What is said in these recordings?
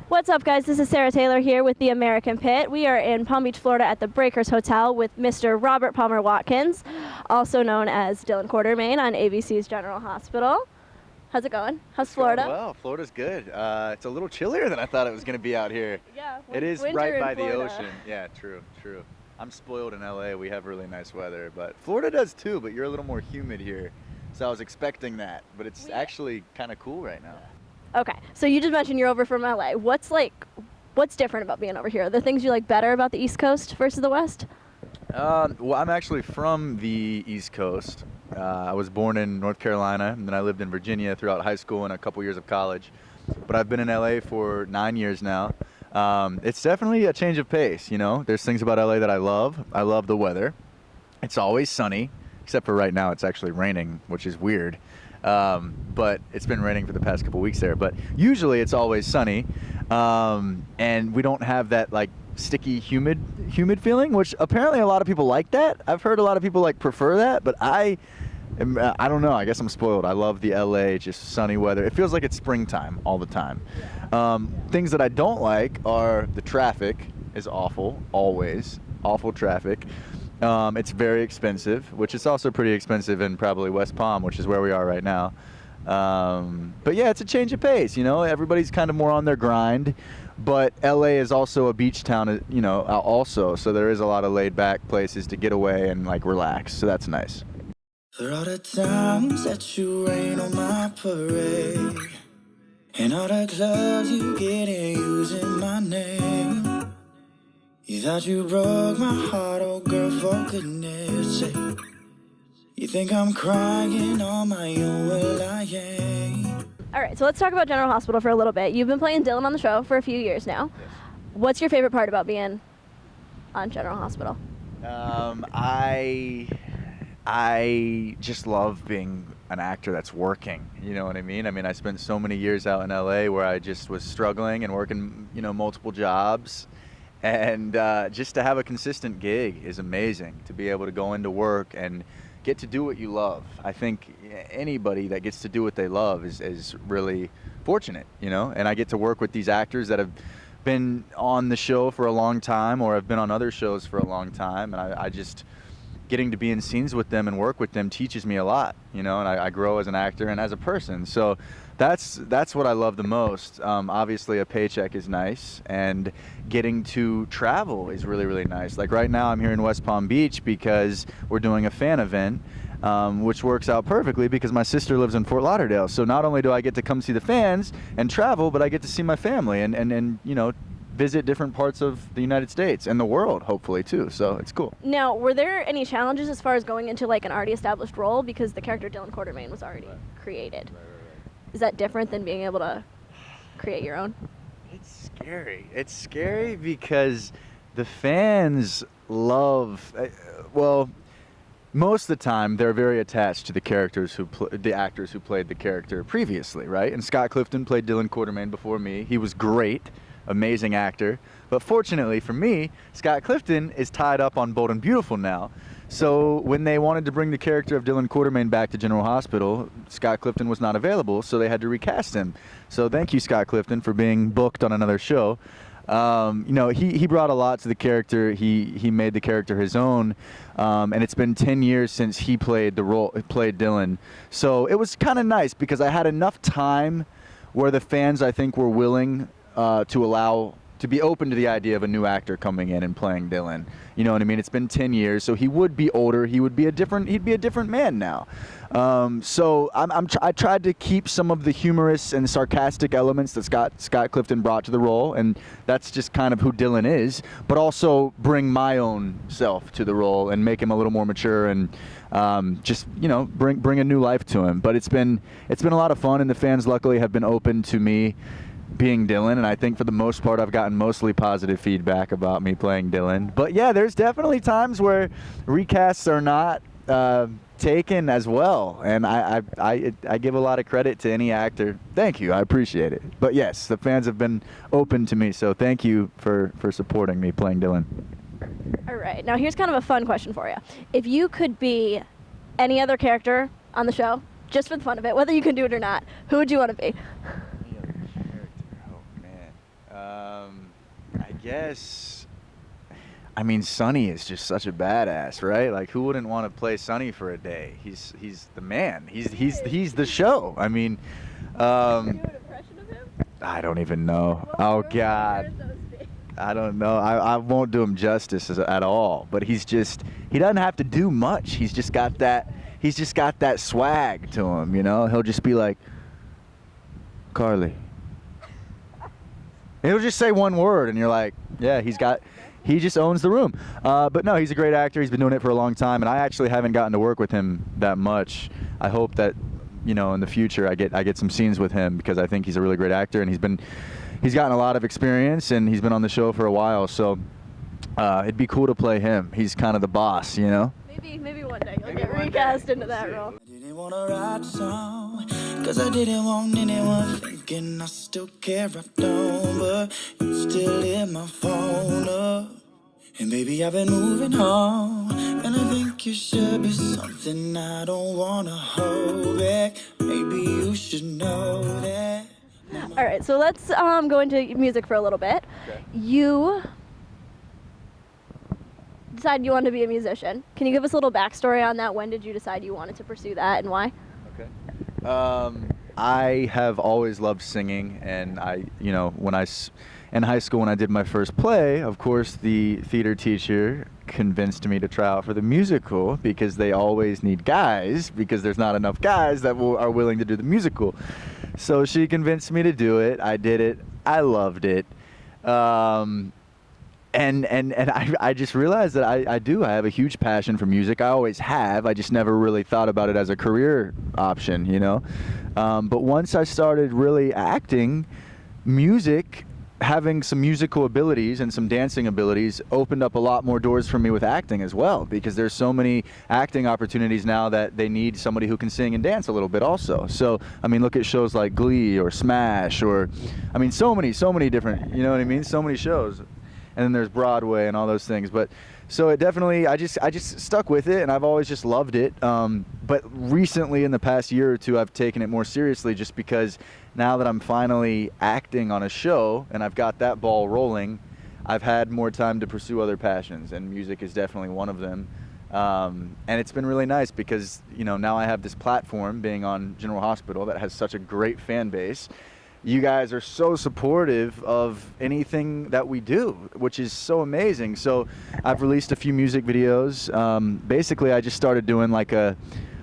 What's up, guys? This is Sara Taylor here with the American Pit. We are in Palm Beach, Florida at the Breakers Hotel with Mr. Robert Palmer Watkins, also known as Dylan Quartermain on ABC's General Hospital. How's it going? How's Florida? Well, Florida's good. It's a little chillier than I thought it was going to be out here. Yeah, it is winter right in by the Florida. ocean. Yeah, true. I'm spoiled in LA. We have really nice weather, but Florida does too, but you're a little more humid here. So I was expecting that, but it's actually kind of cool right now. Okay, so you just mentioned you're over from LA. What's different about being over here? Are there things you like better about the East Coast versus the West? Well, I'm actually from the East Coast. I was born in North Carolina, and then I lived in Virginia throughout high school and a couple years of college. But I've been in LA for 9 years now. It's definitely a change of pace, you know. There's things about LA that I love. I love the weather. It's always sunny, except for right now it's actually raining, which is weird. But it's been raining for the past couple weeks there. But usually it's always sunny, and we don't have that like sticky, humid feeling, which apparently a lot of people like that. I've heard a lot of people like prefer that, but I don't know. I guess I'm spoiled. I love the LA, just sunny weather. It feels like it's springtime all the time. Things that I don't like are the traffic is awful, always awful traffic. It's very expensive, which is also pretty expensive in probably West Palm, which is where we are right now. But yeah, it's a change of pace, you know. Everybody's kind of more on their grind, but LA is also a beach town, you know, also. So there is a lot of laid back places to get away and like relax. So that's nice. For all the times that you rain on my parade, and all the clubs you get in using my name. You thought you broke my heart, oh girl, for goodness sake. You think I'm crying on my own, well I ain't. All right, so let's talk about General Hospital for a little bit. You've been playing Dylan on the show for a few years now. Yes. What's your favorite part about being on General Hospital? I just love being an actor that's working. You know what I mean? I spent so many years out in LA where I just was struggling and working, you know, multiple jobs. And just to have a consistent gig is amazing. To be able to go into work and get to do what you love. I think anybody that gets to do what they love is really fortunate, you know? And I get to work with these actors that have been on the show for a long time or have been on other shows for a long time. And I just, getting to be in scenes with them and work with them teaches me a lot, you know? And I grow as an actor and as a person. So that's what I love the most. Obviously a paycheck is nice, and getting to travel is really, really nice. Like right now I'm here in West Palm Beach because we're doing a fan event, which works out perfectly because my sister lives in Fort Lauderdale. So not only do I get to come see the fans and travel, but I get to see my family and you know, visit different parts of the United States and the world, hopefully too. So it's cool. Now, were there any challenges as far as going into like an already established role, because the character Dylan Quartermain was already created? Right. Is that different than being able to create your own? It's scary. It's scary because the fans love, well, most of the time they're very attached to the characters the actors who played the character previously, right? And Scott Clifton played Dylan Quartermain before me. He was great, amazing actor. But fortunately for me, Scott Clifton is tied up on Bold and Beautiful now. So when they wanted to bring the character of Dylan Quartermain back to General Hospital, Scott Clifton was not available, so they had to recast him. So thank you, Scott Clifton, for being booked on another show. You know, he brought a lot to the character. He made the character his own, and it's been 10 years since he played Dylan. So it was kind of nice because I had enough time where the fans, I think, were willing to be open to the idea of a new actor coming in and playing Dylan. You know what I mean? It's been 10 years, so he would be older. He'd be a different man now. So I tried to keep some of the humorous and sarcastic elements that Scott Clifton brought to the role, and that's just kind of who Dylan is, but also bring my own self to the role and make him a little more mature and just, you know, bring a new life to him. But it's been a lot of fun, and the fans luckily have been open to me being Dylan, and I think for the most part I've gotten mostly positive feedback about me playing Dylan. But yeah, there's definitely times where recasts are not taken as well, and I give a lot of credit to any actor. Thank you, I appreciate it. But yes, the fans have been open to me, so thank you for supporting me playing Dylan. All right, now here's kind of a fun question for you. If you could be any other character on the show, just for the fun of it, whether you can do it or not, who would you want to be? Any other character? Oh man. I guess. I mean, Sonny is just such a badass, right? Like, who wouldn't want to play Sonny for a day? He's the man. He's the show. I mean, Do an impression of him? I don't even know. Oh God, I don't know. I won't do him justice at all. But he doesn't have to do much. He's just got that swag to him. You know, he'll just be like, Carly. He'll just say one word, and you're like, yeah, he just owns the room. But no, he's a great actor. He's been doing it for a long time, and I actually haven't gotten to work with him that much. I hope that, you know, in the future I get some scenes with him, because I think he's a really great actor, and he's gotten a lot of experience, and he's been on the show for a while. So it'd be cool to play him. He's kind of the boss, you know. Maybe one day you'll get recast into that role. I didn't want to write song, cause I didn't want anyone thinking I still care. I don't, but you still hit my phone up. And baby, I've been moving on, and I think you should be something I don't want to hold back. Maybe you should know that. All right, so let's go into music for a little bit. Okay. You decided you wanted to be a musician. Can you give us a little backstory on that? When did you decide you wanted to pursue that, and why? Okay. I have always loved singing, and in high school when I did my first play, of course, the theater teacher convinced me to try out for the musical, because they always need guys, because there's not enough guys that are willing to do the musical. So she convinced me to do it. I did it. I loved it. And I just realized that I have a huge passion for music. I always have. I just never really thought about it as a career option, you know. But once I started really acting, music, having some musical abilities and some dancing abilities opened up a lot more doors for me with acting as well, because there's so many acting opportunities now that they need somebody who can sing and dance a little bit also. So, I mean, look at shows like Glee or Smash, or, I mean, so many different, you know what I mean? So many shows. And then there's Broadway and all those things. But so it definitely, I just stuck with it, and I've always just loved it. But recently, in the past year or two, I've taken it more seriously, just because now that I'm finally acting on a show and I've got that ball rolling, I've had more time to pursue other passions, and music is definitely one of them. And it's been really nice, because, you know, now I have this platform being on General Hospital that has such a great fan base. You guys are so supportive of anything that we do, which is so amazing. So I've released a few music videos. Basically, I just started doing like a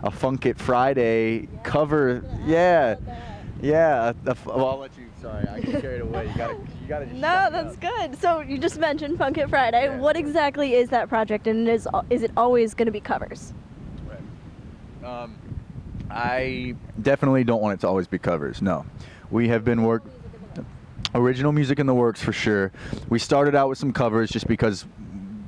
Funko Friday cover. Yeah. Well, I'll let you. Sorry, I get carried away. You gotta. Just No, that's good. So you just mentioned Funko Friday. Yeah. What exactly is that project, and is it always going to be covers? Right. I definitely don't want it to always be covers. No. We have been original music in the works for sure. We started out with some covers just because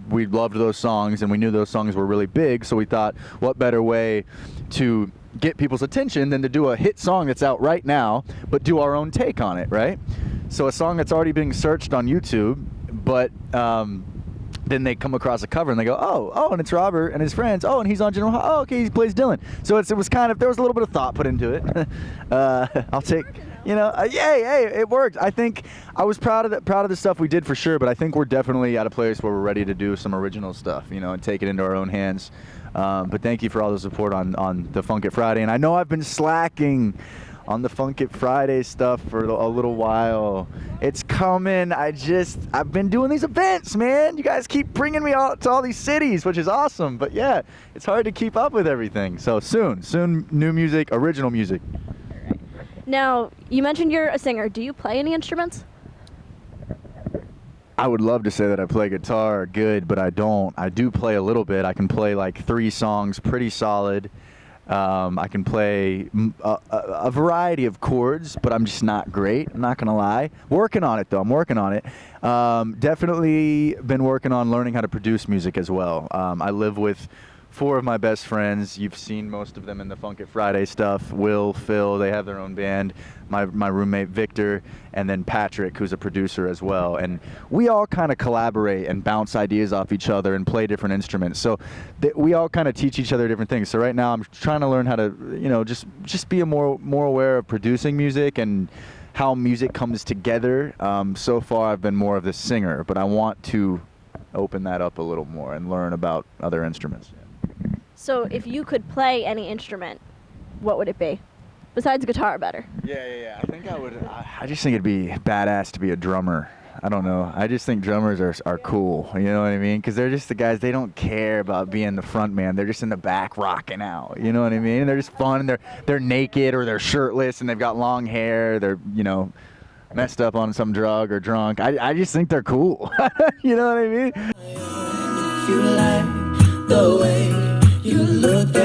we loved those songs, and we knew those songs were really big, so we thought, what better way to get people's attention than to do a hit song that's out right now, but do our own take on it, right? So a song that's already being searched on YouTube, but then they come across a cover and they go, oh, and it's Robert and his friends. Oh, and he's on General. Oh, okay, he plays Dylan. So it was kind of, there was a little bit of thought put into it. I'll take, you know, hey, it worked. I think I was proud of the stuff we did for sure, but I think we're definitely at a place where we're ready to do some original stuff, you know, and take it into our own hands. But thank you for all the support on the Funko Friday, and I know I've been slacking on the Funko Friday stuff for a little while. It's coming. I've been doing these events, man. You guys keep bringing me to all these cities, which is awesome. But yeah, it's hard to keep up with everything. So soon, new music, original music. Now, you mentioned you're a singer. Do you play any instruments? I would love to say that I play guitar good, but I don't. I do play a little bit. I can play like 3 songs pretty solid. I can play a variety of chords, but I'm just not great. I'm not gonna lie. Working on it though. I'm working on it. Definitely been working on learning how to produce music as well. I live with 4 of my best friends. You've seen most of them in the Funko Friday stuff. Will, Phil, they have their own band. My roommate Victor, and then Patrick, who's a producer as well. And we all kind of collaborate and bounce ideas off each other and play different instruments. So we all kind of teach each other different things. So right now I'm trying to learn how to, you know, just be more aware of producing music and how music comes together. So far, I've been more of the singer, but I want to open that up a little more and learn about other instruments. So if you could play any instrument, what would it be? Besides guitar, better. Yeah. I think I would. I just think it'd be badass to be a drummer. I don't know. I just think drummers are cool. You know what I mean? Because they're just the guys. They don't care about being the front man. They're just in the back rocking out. You know what I mean? And they're just fun. They're naked or they're shirtless and they've got long hair. They're messed up on some drug or drunk. I just think they're cool. You know what I mean? If you like the way you look